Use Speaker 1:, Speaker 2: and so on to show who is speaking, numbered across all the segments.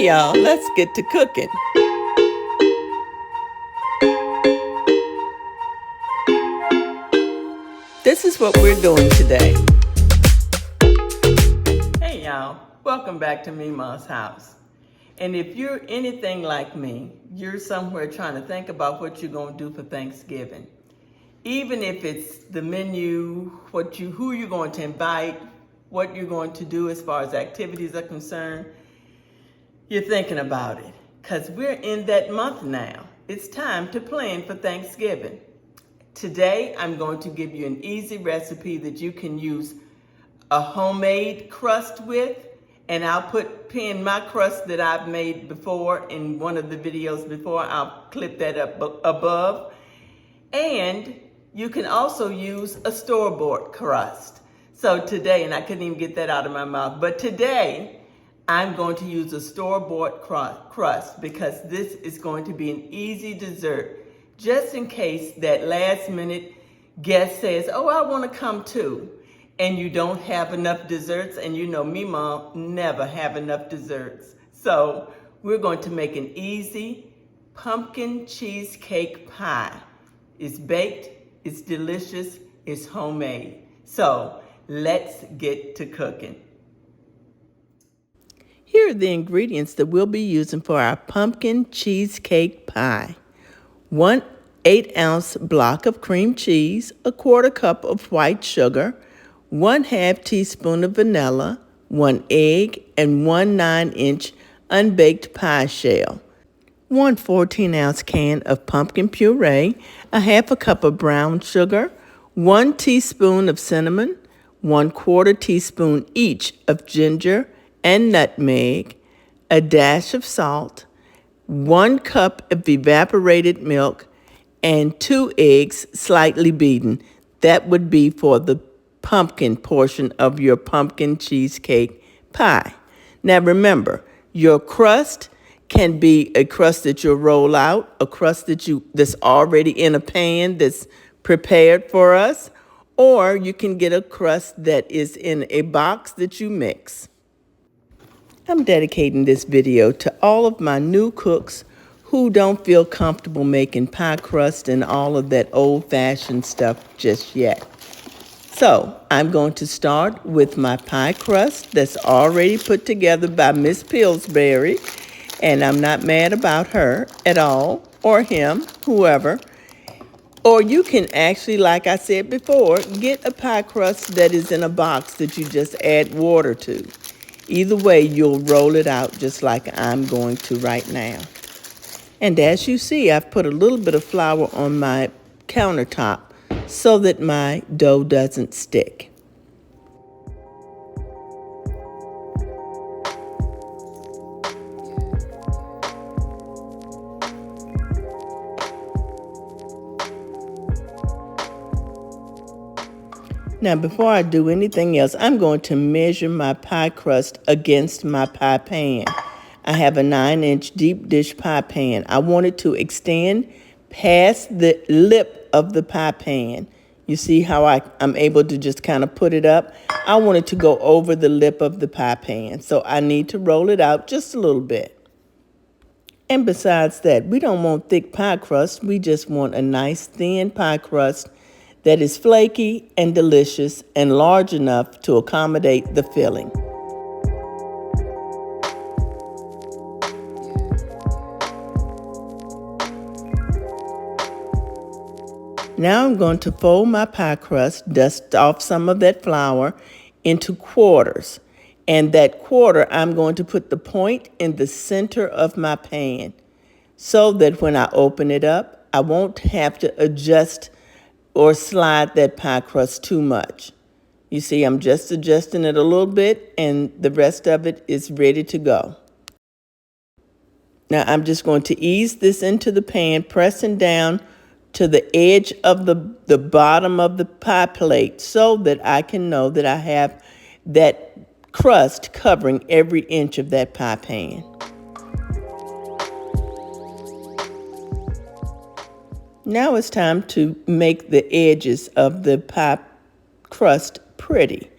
Speaker 1: Hey y'all, let's get to cooking. This is what we're doing today. Hey y'all, welcome back to Memaw's house. And if you're anything like me, you're somewhere trying to think about what you're going to do for Thanksgiving. Even if it's the menu, who you're going to invite, what you're going to do as far as activities are concerned, you're thinking about it. Because we're in that month now. It's time to plan for Thanksgiving. Today, I'm going to give you an easy recipe that you can use a homemade crust with, and I'll pin my crust that I've made before in one of the videos before. I'll clip that up above. And you can also use a store-bought crust. So today, and I couldn't even get that out of my mouth, but today I'm going to use a store-bought crust because this is going to be an easy dessert. Just in case that last-minute guest says, oh, I want to come too, and you don't have enough desserts, and you know Memaw never have enough desserts. So we're going to make an easy pumpkin cheesecake pie. It's baked, it's delicious, it's homemade. So let's get to cooking. Here are the ingredients that we'll be using for our pumpkin cheesecake pie. 1 8-ounce block of cream cheese, a 1/4 cup of white sugar, 1/2 teaspoon of vanilla, 1 egg, and 1 9-inch unbaked pie shell. 1 14-ounce can of pumpkin puree, a 1/2 cup of brown sugar, 1 teaspoon of cinnamon, 1/4 teaspoon each of ginger and nutmeg, a dash of salt, 1 cup of evaporated milk, and 2 eggs slightly beaten. That would be for the pumpkin portion of your pumpkin cheesecake pie. Now remember, your crust can be a crust that you'll roll out, a crust that's already in a pan that's prepared for us, or you can get a crust that is in a box that you mix. I'm dedicating this video to all of my new cooks who don't feel comfortable making pie crust and all of that old-fashioned stuff just yet. So I'm going to start with my pie crust that's already put together by Miss Pillsbury, and I'm not mad about her at all, or him, whoever. Or you can actually, like I said before, get a pie crust that is in a box that you just add water to. Either way, you'll roll it out just like I'm going to right now. And as you see, I've put a little bit of flour on my countertop so that my dough doesn't stick. Now, before I do anything else, I'm going to measure my pie crust against my pie pan. I have a 9-inch deep dish pie pan. I want it to extend past the lip of the pie pan. You see how I'm able to just kind of put it up? I want it to go over the lip of the pie pan. So I need to roll it out just a little bit. And besides that, we don't want thick pie crust. We just want a nice thin pie crust that is flaky and delicious and large enough to accommodate the filling. Now I'm going to fold my pie crust, dust off some of that flour, into quarters. And that quarter, I'm going to put the point in the center of my pan so that when I open it up, I won't have to adjust or slide that pie crust too much. You see, I'm just adjusting it a little bit and the rest of it is ready to go. Now I'm just going to ease this into the pan, pressing down to the edge of the bottom of the pie plate so that I can know that I have that crust covering every inch of that pie pan. Now it's time to make the edges of the pie crust pretty.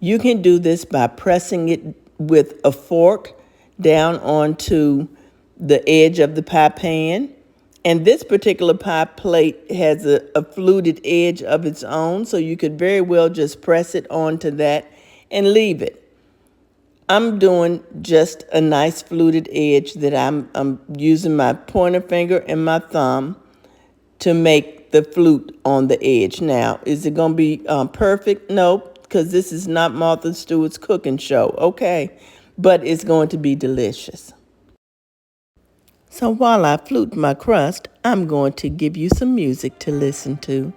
Speaker 1: You can do this by pressing it with a fork down onto the edge of the pie pan. And this particular pie plate has a fluted edge of its own, so you could very well just press it onto that and leave it. I'm doing just a nice fluted edge that I'm using my pointer finger and my thumb to make the flute on the edge. Now, is it going to be perfect? Nope, because this is not Martha Stewart's cooking show, okay? But it's going to be delicious. So while I flute my crust, I'm going to give you some music to listen to.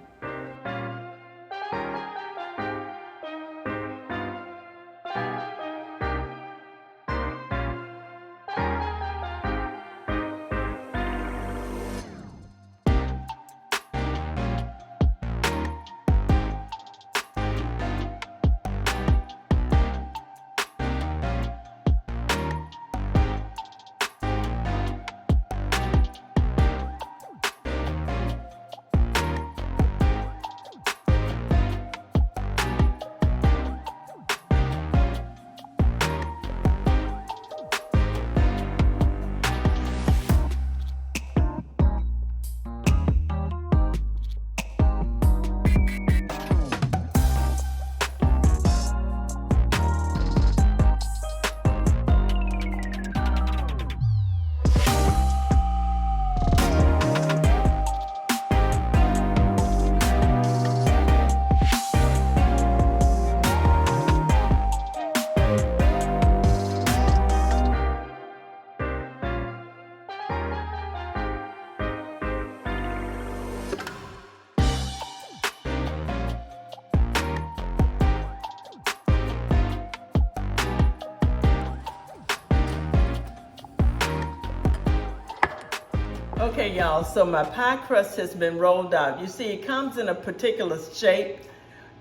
Speaker 1: Okay, y'all, so my pie crust has been rolled out. You see, it comes in a particular shape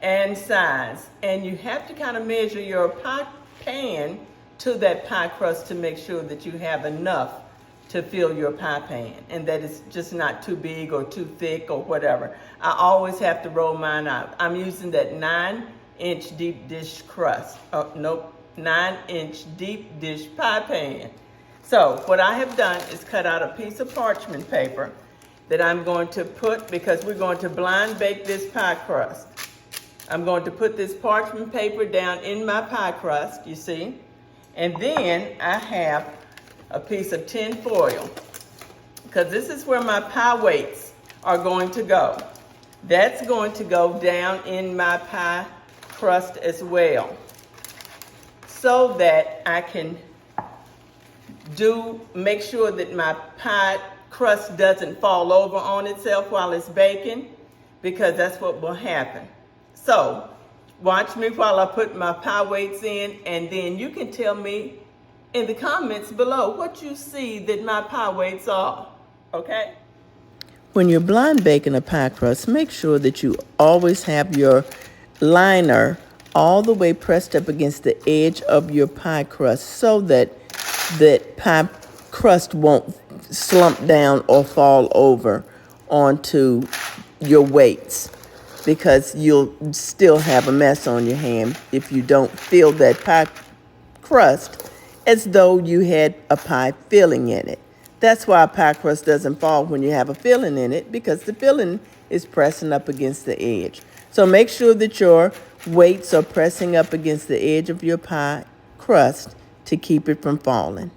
Speaker 1: and size, and you have to kind of measure your pie pan to that pie crust to make sure that you have enough to fill your pie pan and that it's just not too big or too thick or whatever. I always have to roll mine out. I'm using that 9-inch deep dish crust. 9-inch deep dish pie pan. So what I have done is cut out a piece of parchment paper that I'm going to put, because we're going to blind bake this pie crust. I'm going to put this parchment paper down in my pie crust, you see, and then I have a piece of tin foil, because this is where my pie weights are going to go. That's going to go down in my pie crust as well, so that I can make sure that my pie crust doesn't fall over on itself while it's baking, because that's what will happen. So watch me while I put my pie weights in, and then you can tell me in the comments below what you see that my pie weights are, okay? When you're blind baking a pie crust, make sure that you always have your liner all the way pressed up against the edge of your pie crust, so that pie crust won't slump down or fall over onto your weights, because you'll still have a mess on your hand if you don't fill that pie crust as though you had a pie filling in it. That's why a pie crust doesn't fall when you have a filling in it, because the filling is pressing up against the edge. So make sure that your weights are pressing up against the edge of your pie crust to keep it from falling.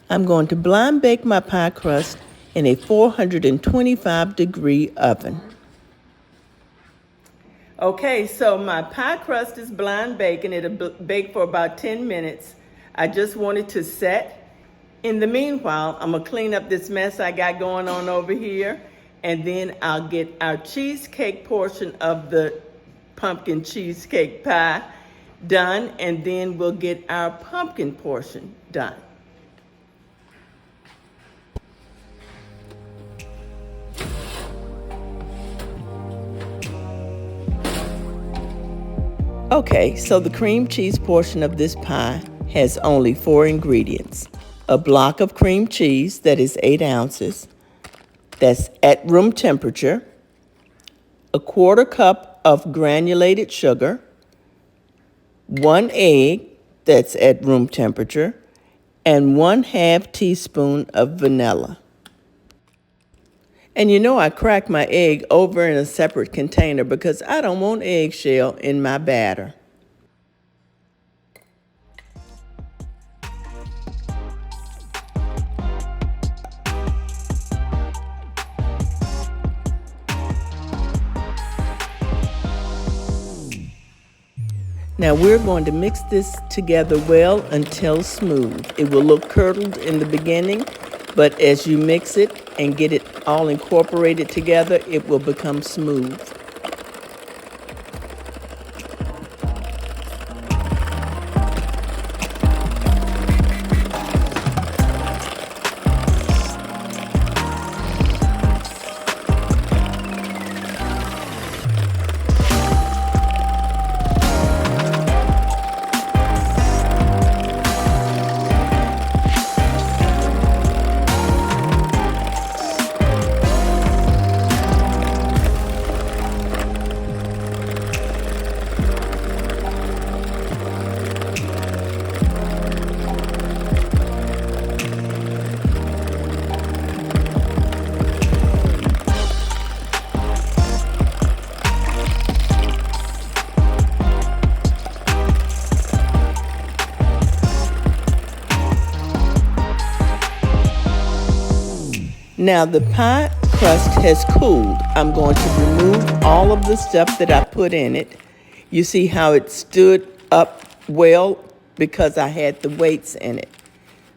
Speaker 1: I'm going to blind bake my pie crust in a 425-degree oven. Okay, so my pie crust is blind baking. It'll bake for about 10 minutes. I just want it to set. In the meanwhile, I'm gonna clean up this mess I got going on over here, and then I'll get our cheesecake portion of the pumpkin cheesecake pie done, and then we'll get our pumpkin portion done. Okay, so the cream cheese portion of this pie has only 4 ingredients. A block of cream cheese that is 8 ounces, that's at room temperature, a 1/4 cup of granulated sugar, 1 egg that's at room temperature, and 1/2 teaspoon of vanilla. And you know I crack my egg over in a separate container because I don't want eggshell in my batter. Now we're going to mix this together well until smooth. It will look curdled in the beginning, but as you mix it and get it all incorporated together, it will become smooth. Now the pie crust has cooled. I'm going to remove all of the stuff that I put in it. You see how it stood up well because I had the weights in it.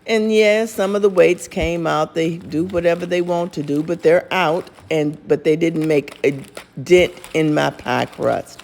Speaker 1: And yeah, some of the weights came out. They do whatever they want to do, but they're out, but they didn't make a dent in my pie crust.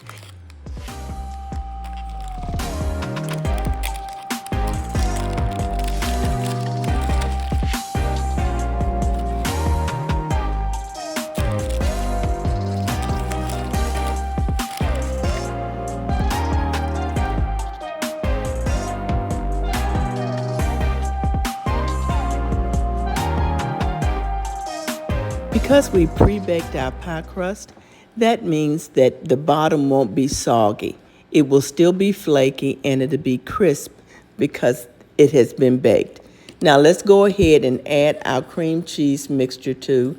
Speaker 1: Because we pre-baked our pie crust, that means that the bottom won't be soggy. It will still be flaky and it'll be crisp because it has been baked. Now let's go ahead and add our cream cheese mixture to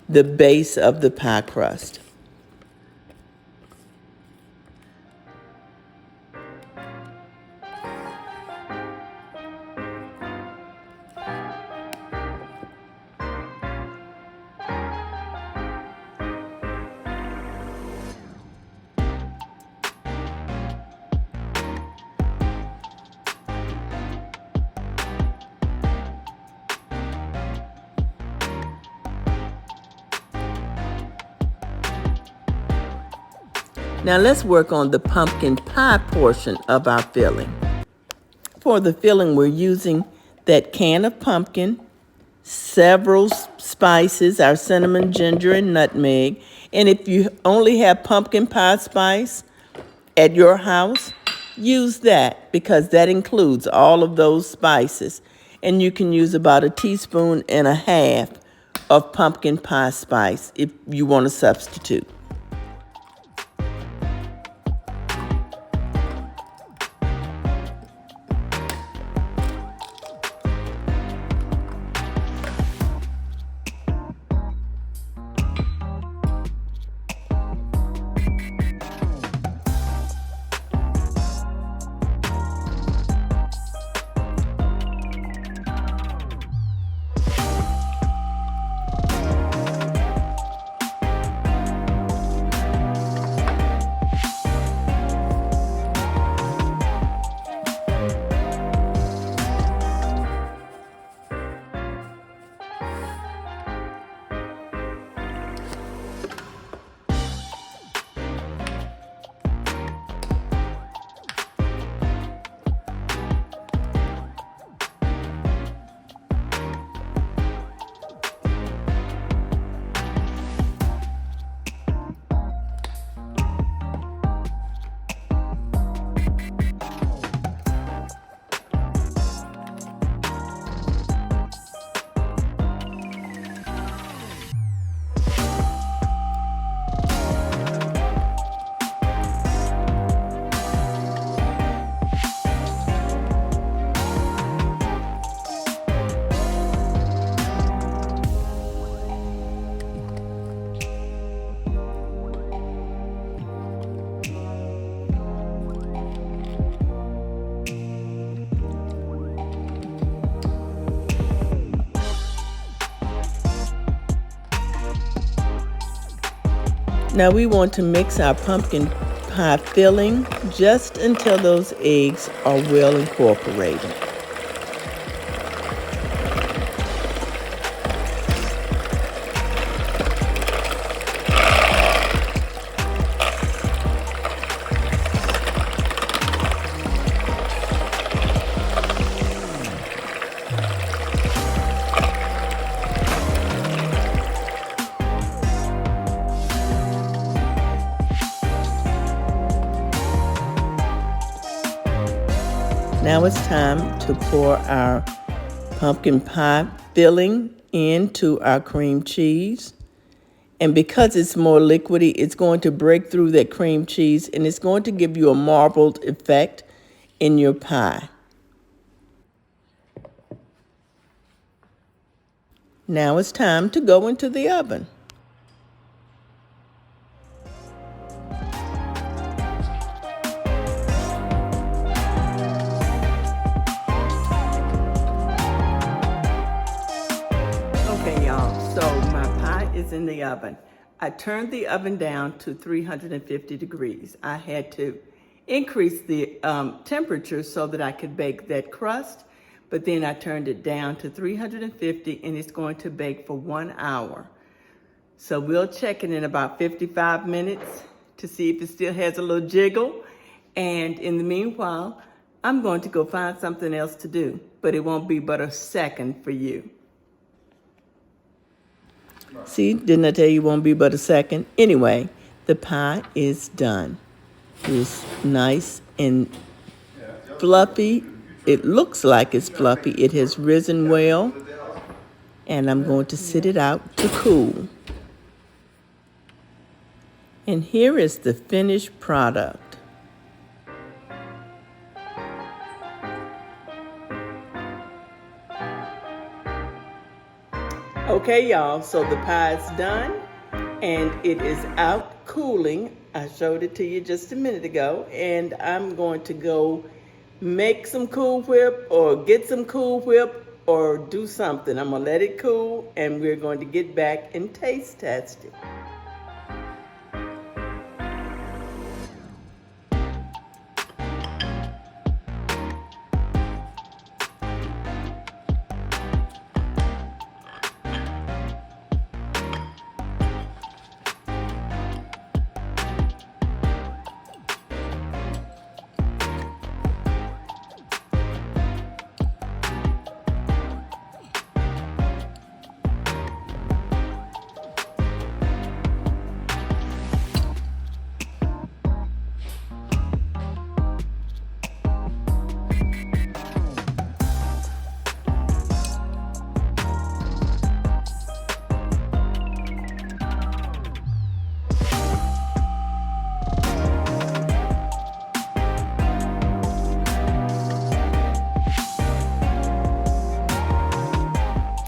Speaker 1: the base of the pie crust. Now let's work on the pumpkin pie portion of our filling. For the filling, we're using that can of pumpkin, several spices, our cinnamon, ginger, and nutmeg. And if you only have pumpkin pie spice at your house, use that because that includes all of those spices. And you can use about 1.5 teaspoons of pumpkin pie spice if you want to substitute. Now we want to mix our pumpkin pie filling just until those eggs are well incorporated. Now it's time to pour our pumpkin pie filling into our cream cheese. And because it's more liquidy, it's going to break through that cream cheese and it's going to give you a marbled effect in your pie. Now it's time to go into the oven. Okay, y'all, so my pie is in the oven. I turned the oven down to 350 degrees. I had to increase the temperature so that I could bake that crust, but then I turned it down to 350 and it's going to bake for 1 hour. So we'll check it in about 55 minutes to see if it still has a little jiggle. And in the meanwhile, I'm going to go find something else to do, but it won't be but a second for you. See, didn't I tell you it won't be but a second? Anyway, the pie is done. It's nice and fluffy. It looks like it's fluffy. It has risen well. And I'm going to sit it out to cool. And here is the finished product. Okay, y'all, so the pie is done and it is out cooling. I showed it to you just a minute ago, and I'm going to go make some Cool Whip or get some Cool Whip or do something. I'm gonna let it cool and we're going to get back and taste test it.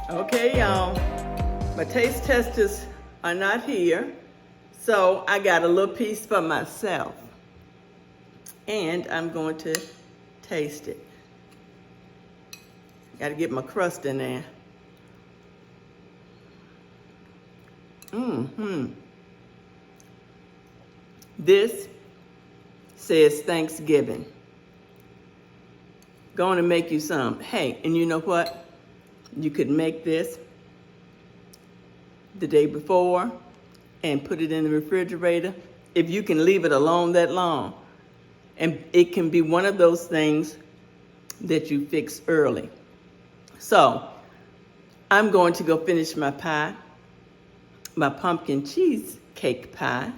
Speaker 1: Okay, y'all, my taste testers are not here, so I got a little piece for myself. And I'm going to taste it. Got to get my crust in there. This says Thanksgiving. Going to make you some. Hey, and you know what? You could make this the day before and put it in the refrigerator if you can leave it alone that long. And it can be one of those things that you fix early. So I'm going to go finish my pie, my pumpkin cheesecake pie,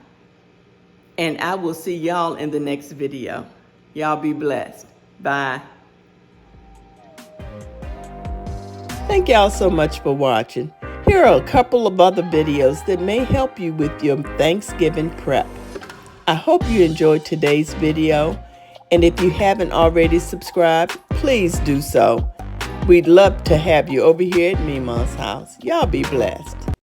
Speaker 1: and I will see y'all in the next video. Y'all be blessed. Bye. Thank y'all so much for watching. Here are a couple of other videos that may help you with your Thanksgiving prep. I hope you enjoyed today's video, and if you haven't already subscribed, please do so. We'd love to have you over here at Memaw's house. Y'all be blessed.